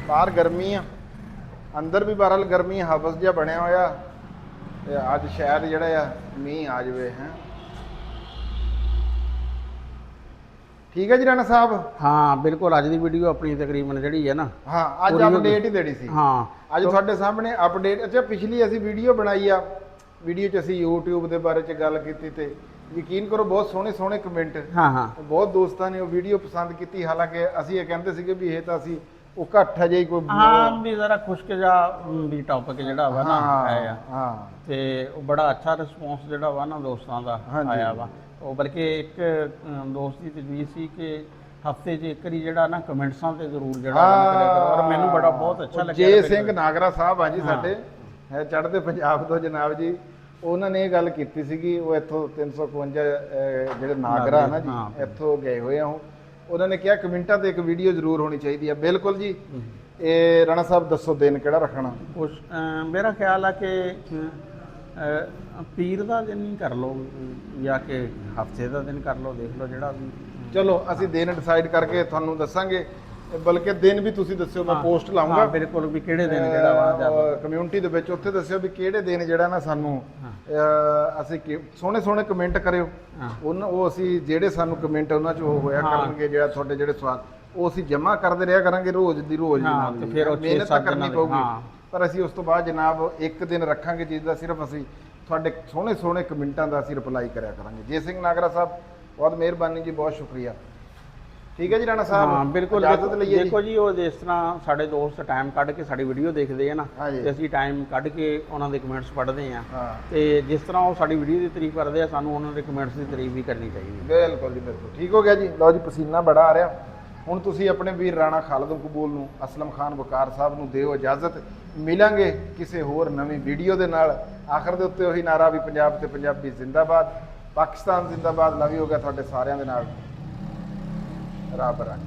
ਬਾਹਰ ਗਰਮੀ ਆ, ਅੰਦਰ ਵੀ ਬਹਰਹਾਲ ਗਰਮੀ, ਹਵਸ ਜਿਹਾ ਬਣਿਆ ਹੋਇਆ। ਤੇ ਅੱਜ ਸ਼ਾਇਦ ਜਿਹੜਾ ਆ ਮੀਂਹ ਆ ਜਾਵੇ। ਹੈ ਠੀਕ ਹੈ ਜੀ ਰਾਣਾ ਸਾਹਿਬ। ਹਾਂ, ਬਿਲਕੁਲ। ਅੱਜ ਦੀ ਵੀਡੀਓ ਆਪਣੀ ਤਕਰੀਬਨ ਜਿਹੜੀ ਹੈ ਨਾ, ਹਾਂ, ਅੱਜ ਪੂਰੀ ਅਪਡੇਟ ਹੀ ਦੇਣੀ ਸੀ। ਹਾਂ, ਅੱਜ ਤੁਹਾਡੇ ਸਾਹਮਣੇ ਅਪਡੇਟ। ਅੱਛਾ, ਪਿਛਲੀ ਅਸੀਂ ਵੀਡੀਓ ਬਣਾਈ ਆ, ਵੀਡੀਓ 'ਚ ਅਸੀਂ YouTube ਦੇ ਬਾਰੇ 'ਚ ਗੱਲ ਕੀਤੀ, ਤੇ ਯਕੀਨ ਕਰੋ ਬਹੁਤ ਸੋਹਣੇ ਸੋਹਣੇ ਕਮੈਂਟ, ਹਾਂ ਹਾਂ ਬਹੁਤ ਦੋਸਤਾਂ ਨੇ ਉਹ ਵੀਡੀਓ ਪਸੰਦ ਕੀਤੀ। ਹਾਲਾਂਕਿ ਅਸੀਂ ਇਹ ਕਹਿੰਦੇ ਸੀਗੇ ਵੀ ਇਹ ਤਾਂ ਅਸੀਂ ਉਹ ਘੱਟ ਹੈ ਜੀ ਕੋਈ। ਹਾਂ, ਵੀ ਜ਼ਰਾ ਖੁਸ਼ਕ ਜਾ ਵੀ ਟੌਪਿਕ ਜਿਹੜਾ ਵਾ ਨਾ ਆਇਆ, ਹਾਂ, ਤੇ ਉਹ ਬੜਾ ਅੱਛਾ ਰਿਸਪੌਂਸ ਜਿਹੜਾ ਵਾ ਨਾ ਦੋਸਤਾਂ ਦਾ ਆਇਆ ਵਾ। ਉਹ ਬਲਕਿ ਇੱਕ ਦੋਸਤ ਦੀ ਤਜਵੀਜ਼ ਸੀ ਕਿ ਹਫਤੇ 'ਚ ਇੱਕ ਵਾਰੀ ਜਿਹੜਾ ਨਾ ਕਮੈਂਟਸਾਂ ਤੇ ਜ਼ਰੂਰ ਜਿਹੜਾ ਕਰਿਆ ਕਰੋ, ਔਰ ਮੈਨੂੰ ਬੜਾ ਬਹੁਤ ਅੱਛਾ ਲੱਗਿਆ। ਜੇ ਸਿੰਘ ਨਾਗਰਾ ਸਾਹਿਬ ਆ ਜੀ ਸਾਡੇ, ਹੈ ਚੜ੍ਹਦੇ ਪੰਜਾਬ ਤੋਂ ਜਨਾਬ ਜੀ, ਉਹਨਾਂ ਨੇ ਇਹ ਗੱਲ ਕੀਤੀ ਸੀਗੀ। ਉਹ ਇੱਥੋਂ 352 ਜਿਹੜੇ ਨਾਗਰਾ ਨਾ ਜੀ, ਇੱਥੋਂ ਗਏ ਹੋਏ ਆ। ਉਹਨਾਂ ਨੇ ਕਿਹਾ ਕਮੈਂਟਾਂ ਤੇ ਇੱਕ ਵੀਡੀਓ ਜ਼ਰੂਰ ਹੋਣੀ ਚਾਹੀਦੀ ਹੈ। ਬਿਲਕੁਲ ਜੀ। ਇਹ ਰਾਣਾ ਸਾਹਿਬ ਦੱਸੋ ਦਿਨ ਕਿਹੜਾ ਰੱਖਣਾ? ਮੇਰਾ ਖਿਆਲ ਆ ਕਿ ਪੀਰ ਦਾ ਦਿਨ ਹੀ ਕਰ ਲਓ, ਜਾਂ ਕਿ ਹਫਤੇ ਦਾ ਦਿਨ ਕਰ ਲਓ, ਦੇਖ ਲਓ ਜਿਹੜਾ ਵੀ। ਚਲੋ ਅਸੀਂ ਦਿਨ ਡਿਸਾਈਡ ਕਰਕੇ ਤੁਹਾਨੂੰ ਦੱਸਾਂਗੇ, ਬਲਕਿ ਦਿਨ ਵੀ ਤੁਸੀਂ ਦੱਸਿਓ, ਮੈਂ ਪੋਸਟ ਲਾਉਂਗਾ ਬਿਲਕੁਲ, ਵੀ ਕਿਹੜੇ ਦਿਨ ਜਿਹੜਾ ਵਾ ਕਮਿਊਨਿਟੀ ਦੇ ਵਿੱਚ, ਉੱਥੇ ਦੱਸਿਓ ਵੀ ਕਿਹੜੇ ਦਿਨ ਜਿਹੜਾ ਨਾ ਸਾਨੂੰ ਅਸੀਂ ਸੋਹਣੇ ਸੋਹਣੇ ਕਮੈਂਟ ਕਰਿਓ। ਉਹ ਅਸੀਂ ਜਿਹੜੇ ਸਾਨੂੰ ਕਮੈਂਟ ਉਹਨਾਂ 'ਚ ਉਹ ਹੋਇਆ ਕਰਨਗੇ, ਜਿਹੜਾ ਤੁਹਾਡੇ ਜਿਹੜੇ ਸਵਾਲ, ਉਹ ਅਸੀਂ ਜਮ੍ਹਾਂ ਕਰਦੇ ਰਿਹਾ ਕਰਾਂਗੇ ਰੋਜ਼ ਦੀ ਰੋਜ਼। ਤੇ ਫਿਰ ਉਹ ਮਿਹਨਤ ਤਾਂ ਕਰਨੀ ਪਊਗੀ, ਪਰ ਅਸੀਂ ਉਸ ਤੋਂ ਬਾਅਦ ਜਨਾਬ ਇੱਕ ਦਿਨ ਰੱਖਾਂਗੇ ਚੀਜ਼ ਦਾ, ਸਿਰਫ ਅਸੀਂ ਤੁਹਾਡੇ ਸੋਹਣੇ ਸੋਹਣੇ ਕਮੈਂਟਾਂ ਦਾ ਅਸੀਂ ਰਿਪਲਾਈ ਕਰਿਆ ਕਰਾਂਗੇ। ਜੇ ਸਿੰਘ ਨਾਗਰਾ ਸਾਹਿਬ, ਬਹੁਤ ਮਿਹਰਬਾਨੀ ਜੀ, ਬਹੁਤ ਸ਼ੁਕਰੀਆ। ਠੀਕ ਹੈ ਜੀ ਰਾਣਾ ਸਾਹਿਬ। ਹਾਂ, ਬਿਲਕੁਲ। ਇਜਾਜ਼ਤ ਲਈਏ ਜੀ। ਦੇਖੋ ਜੀ, ਉਹ ਜਿਸ ਤਰ੍ਹਾਂ ਸਾਡੇ ਦੋਸਤ ਟਾਈਮ ਕੱਢ ਕੇ ਸਾਡੀ ਵੀਡੀਓ ਦੇਖਦੇ ਆ ਨਾ, ਤੇ ਅਸੀਂ ਟਾਈਮ ਕੱਢ ਕੇ ਉਹਨਾਂ ਦੇ ਕਮੈਂਟਸ ਪੜ੍ਹਦੇ ਆ, ਤੇ ਜਿਸ ਤਰ੍ਹਾਂ ਉਹ ਸਾਡੀ ਵੀਡੀਓ ਦੀ ਤਾਰੀਫ ਕਰਦੇ ਆ, ਸਾਨੂੰ ਉਹਨਾਂ ਦੇ ਕਮੈਂਟਸ ਦੀ ਤਾਰੀਫ ਵੀ ਕਰਨੀ ਚਾਹੀਦੀ ਹੈ। ਬਿਲਕੁਲ ਜੀ, ਬਿਲਕੁਲ। ਠੀਕ ਹੋ ਗਿਆ ਜੀ। ਲਓ ਜੀ, ਪਸੀਨਾ ਬੜਾ ਆ ਰਿਹਾ। ਹੁਣ ਤੁਸੀਂ ਆਪਣੇ ਵੀਰ ਰਾਣਾ ਖਾਲਦ ਕਬੂਲ ਨੂੰ, ਅਸਲਮ ਖਾਨ ਵਕਾਰ ਸਾਹਿਬ ਨੂੰ ਦਿਓ ਇਜਾਜ਼ਤ। ਮਿਲਾਂਗੇ ਕਿਸੇ ਹੋਰ ਨਵੀਂ ਵੀਡੀਓ ਦੇ ਨਾਲ। ਆਖਰ ਦੇ ਉੱਤੇ ਉਹੀ ਨਾਰਾ ਵੀ ਪੰਜਾਬ ਤੇ ਪੰਜਾਬੀ ਜ਼ਿੰਦਾਬਾਦ, ਪਾਕਿਸਤਾਨ ਜ਼ਿੰਦਾਬਾਦ। ਲਵ ਯੂ ਹੋ ਗਿਆ ਤੁਹਾਡੇ ਸਾਰਿਆਂ ਦੇ ਨਾਲ। ਰੱਬ ਰੱਖ।